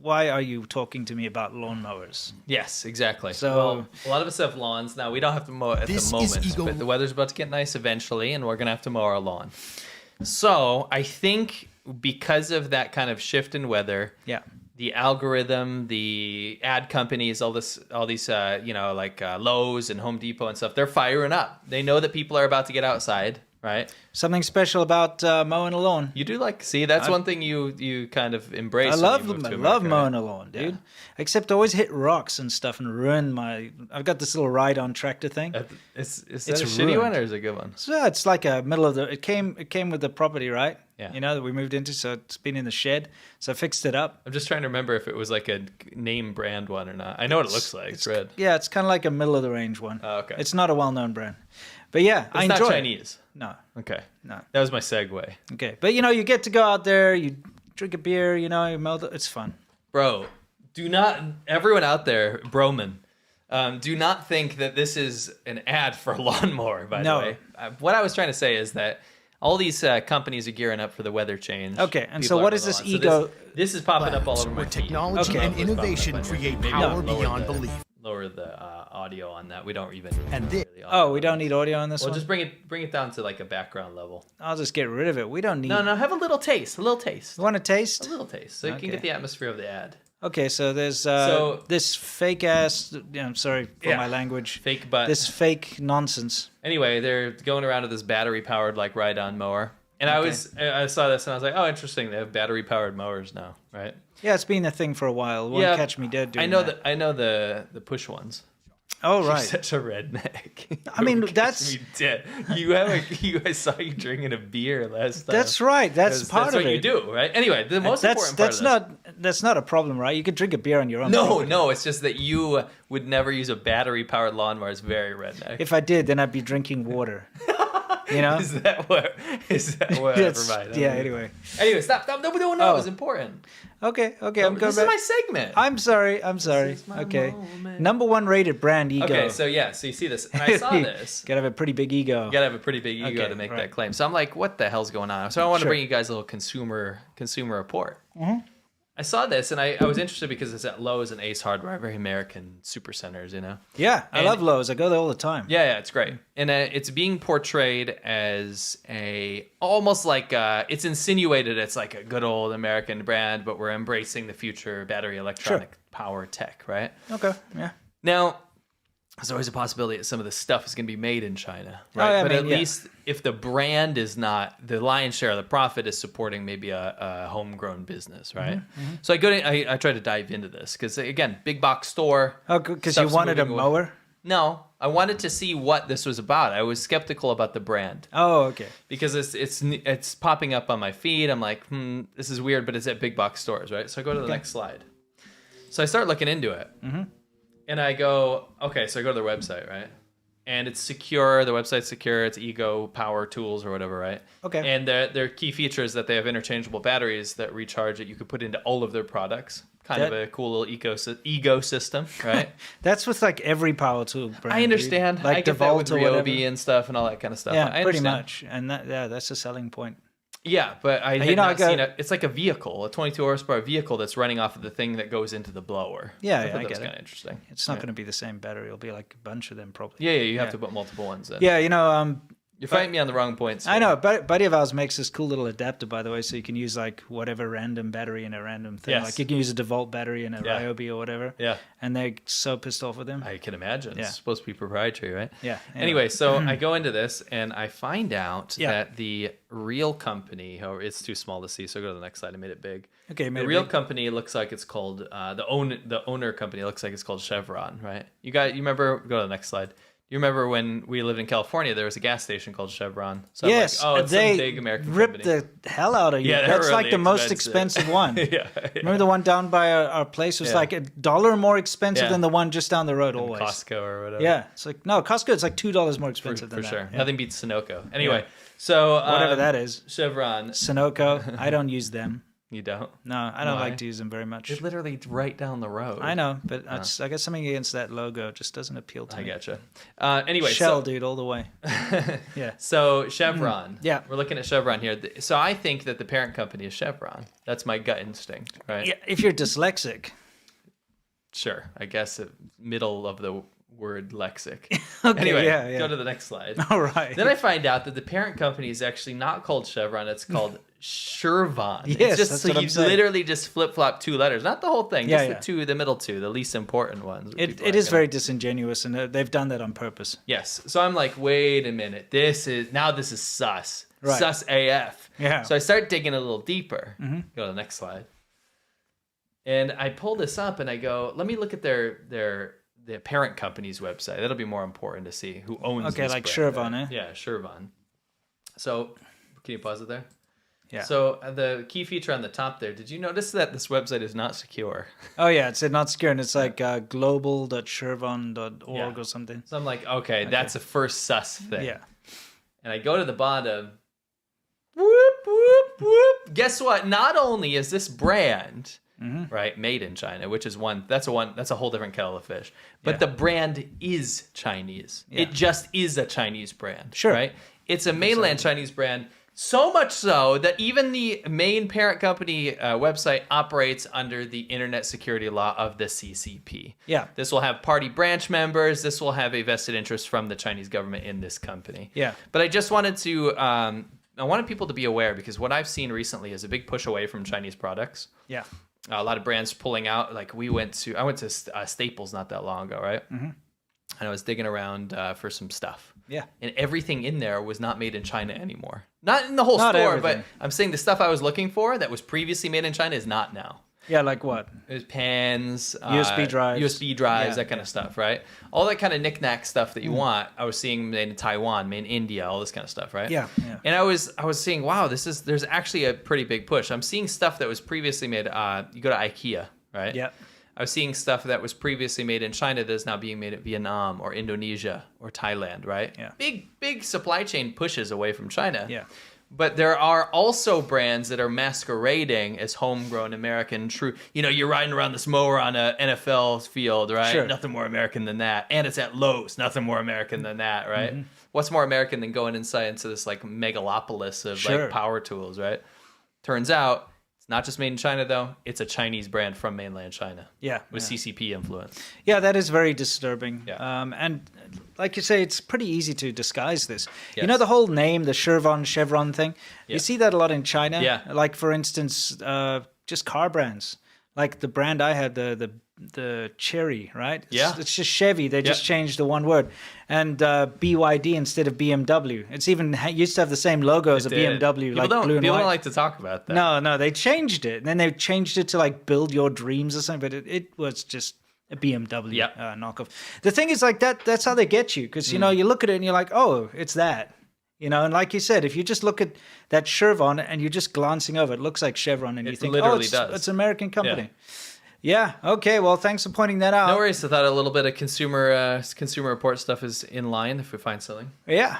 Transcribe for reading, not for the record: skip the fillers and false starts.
why are you talking to me about lawnmowers? Yes, exactly. So well, a lot of us have lawns. Now, we don't have to mow at the moment, but the weather's about to get nice eventually, and we're going to have to mow our lawn. So I think because of that kind of shift in weather, the algorithm, the ad companies, all these, like Lowe's and Home Depot and stuff, they're firing up. They know that people are about to get outside, right? Something special about mowing a lawn. You do that's one thing you kind of embrace. I love mowing a lawn, dude. Yeah. Except I always hit rocks and stuff and ruin I've got this little ride-on tractor thing. Is that a shitty one or is it a good one? So it's like a middle of it came with the property, right? Yeah. That we moved into, so it's been in the shed. So I fixed it up. I'm just trying to remember if it was like a name brand one or not. I know what it looks like. It's red. Yeah, it's kind of like a middle of the range one. Oh, okay. It's not a well-known brand. But yeah, I enjoy it. It's not Chinese. No. Okay. No. That was my segue. Okay. But you get to go out there, you drink a beer, you mow it's fun. Bro, everyone out there, broman, do not think that this is an ad for a lawnmower, by the way. What I was trying to say is that all these companies are gearing up for the weather change. Okay, and so what is this ego? So this is popping up all over my feed. Technology and innovation create power beyond belief. Lower the audio on that. We don't even. And this. We don't need audio on this one. Well, just bring it down to like a background level. I'll just get rid of it. We don't need. No. Have a little taste. You want a taste? A little taste, so you can get the atmosphere of the ad. Okay, so there's this fake ass. I'm sorry for my language. Fake butt. This fake nonsense. Anyway, they're going around with this battery powered like ride-on mower, and I saw this and I was like, oh, interesting. They have battery powered mowers now, right? Yeah, it's been a thing for a while. Won't catch me dead doing that. I know the push ones. Oh, right. You're such a redneck. I mean, that's... Me dead. I saw you drinking a beer last time. That's right. That's part of it. That's what you do, right? Anyway, the most important part of this... That's not a problem, right? You could drink a beer on your own. No, it's just that you would never use a battery-powered lawnmower. It's very redneck. If I did, then I'd be drinking water. Is that what I provide? Yeah, anyway. Anyway, stop. No, it's important. Okay, I'm going back. This is my segment. I'm sorry. Okay. Moment. Number 1 rated brand ego. Okay, so you see this. And I saw this. Gotta have a pretty big ego. You gotta have a pretty big ego to make that claim. So I'm like, what the hell's going on? So I want to bring you guys a little consumer report. Mm-hmm. I saw this and I was interested because it's at Lowe's and Ace Hardware, very American super centers, Yeah, I love Lowe's. I go there all the time. Yeah, it's great. And it's being portrayed as almost like it's insinuated it's like a good old American brand, but we're embracing the future battery electronic power tech, right? Okay, yeah. Now, there's always a possibility that some of this stuff is going to be made in China, right? But at least if the brand is not, the lion's share of the profit is supporting maybe a homegrown business, right? Mm-hmm. So I try to dive into this because, again, big box store. Oh, because you wanted a mower? No, I wanted to see what this was about. I was skeptical about the brand. Oh, okay. Because it's popping up on my feed. I'm like, this is weird, but it's at big box stores, right? So I go to the next slide. So I start looking into it. Mm-hmm. And I go, okay, so I go to their website, right? And it's secure. The website's secure. It's Ego Power Tools or whatever, right? Okay. And their key feature is that they have interchangeable batteries that recharge that you could put into all of their products. Kind of a cool little ecosystem, right? That's with like every power tool brand. I understand. Like I get that with Ryobi and stuff and all that kind of stuff. Yeah, pretty much. And that's a selling point. Yeah, but I had not seen it. It's like a vehicle, a 22 horsepower vehicle that's running off of the thing that goes into the blower. Yeah, I thought I that get was it. kind of interesting. It's not going to be the same battery. It'll be like a bunch of them probably. Yeah, you have to put multiple ones in. Yeah, you're fighting me on the wrong points. I know. Buddy of ours makes this cool little adapter, by the way, so you can use like whatever random battery in a random thing. Yes. Like you can use a DeVault battery in a Ryobi or whatever. Yeah. And they're so pissed off with him. I can imagine. Yeah. It's supposed to be proprietary, right? Yeah. Anyway, so I go into this and I find out that the real company, it's too small to see, so go to the next slide. I made it big. Okay, the real company looks like it's called the owner company looks like it's called Chevron, right? You remember? Go to the next slide. You remember when we lived in California, there was a gas station called Chevron. So yes, I'm like, it's some big American ripped company. The hell out of you. Yeah, that's really like the most expensive one. Yeah. Remember the one down by our place was like $1 more expensive than the one just down the road always. Costco or whatever. Yeah, it's like no, Costco. It's like $2 more expensive than for that. sure. Yeah. Nothing beats Sunoco. Anyway, so whatever that is, Chevron, Sunoco. I don't use them. You don't? No, I don't Why? like to use them very much. They're literally right down the road. I know, but I got something against that logo. It just doesn't appeal to me. I gotcha. Anyway, Shell, dude, all the way. Yeah. So Chevron. Yeah. We're looking at Chevron here. So I think that the parent company is Chevron. That's my gut instinct, right? Yeah, if you're dyslexic. Sure. I guess middle of the word lexic. Okay, Anyway, yeah. go to the next slide. All right. Then I find out that the parent company is actually not called Chevron. It's called Shervon. Yes, it's just that's so what I'm you saying. literally just flip-flop 2 letters. Not the whole thing, Yeah, just the middle two, the least important ones. It is very disingenuous, and they've done that on purpose. Yes. So I'm like, wait a minute. This is sus. Right. Sus AF. Yeah. So I start digging a little deeper. Go to the next slide. And I pull this up and I go, let me look at their parent company's website. That'll be more important to see who owns Okay, this like brand, Shervon, right? eh? Yeah, Shervon. So can you pause it there? Yeah. So the key feature on the top there, did you notice that this website is not secure? Oh, yeah, it's not secure, and it's like global.shervon.org Yeah. or something. So I'm like, okay, that's a first sus thing. Yeah. And I go to the bottom. Whoop, whoop, whoop. Guess what? Not only is this brand, right, made in China, which is that's a whole different kettle of fish. But the brand is Chinese. Yeah. It just is a Chinese brand. Sure. Right? It's a mainland Chinese brand. So much so that even the main parent company website operates under the Internet Security Law of the CCP. Yeah. This will have party branch members. This will have a vested interest from the Chinese government in this company. Yeah. But I just wanted to, I wanted people to be aware because what I've seen recently is a big push away from Chinese products. Yeah. A lot of brands pulling out. Like I went to Staples not that long ago, right? Mm-hmm. And I was digging around for some stuff. Yeah. And everything in there was not made in China anymore. Not in the whole Not store, everything. but I'm saying the stuff I was looking for that was previously made in China is not now. Yeah, like what? It was pens, USB drives. yeah, Yeah, that kind of stuff, right? All that kind of knick-knack stuff that you want, I was seeing made in Taiwan, made in India, all this kind of stuff, right? Yeah, yeah. And I was seeing, wow, there's actually a pretty big push. I'm seeing stuff that was previously made, you go to IKEA, right? Yeah. I was seeing stuff that was previously made in China that is now being made in Vietnam or Indonesia or Thailand, right? Yeah. Big supply chain pushes away from China. Yeah. But there are also brands that are masquerading as homegrown American true. You know, you're riding around this mower on a NFL field, right? Sure. Nothing more American than that. And it's at Lowe's. Nothing more American than that, right? What's more American than going inside into this like megalopolis of Sure. like power tools, right? Turns out it's not just made in China though. It's a Chinese brand from mainland China. Yeah. With CCP influence. Yeah, that is very disturbing. Yeah. And like you say, it's pretty easy to disguise this. Yes. You know the whole name, the Chevron thing? Yeah. You see that a lot in China. Yeah. Like, for instance, just car brands. Like the brand I had, the Cherry, right? It's just Chevy. They just changed the one word. And BYD instead of BMW. It's even used to have the same logo as a BMW, like blue and white. People don't like to talk about that. No, they changed it. And then they changed it to like build your dreams or something. But it was just a BMW knockoff. The thing is like that's how they get you. Because, you know, you look at it and you're like, oh, it's that. You know, and like you said, if you just look at that Shervon and you're just glancing over, it looks like Chevron. And you think, literally it's an American company. Yeah. Okay. Well, thanks for pointing that out. No worries. I thought a little bit of consumer report stuff is in line if we find something. Yeah.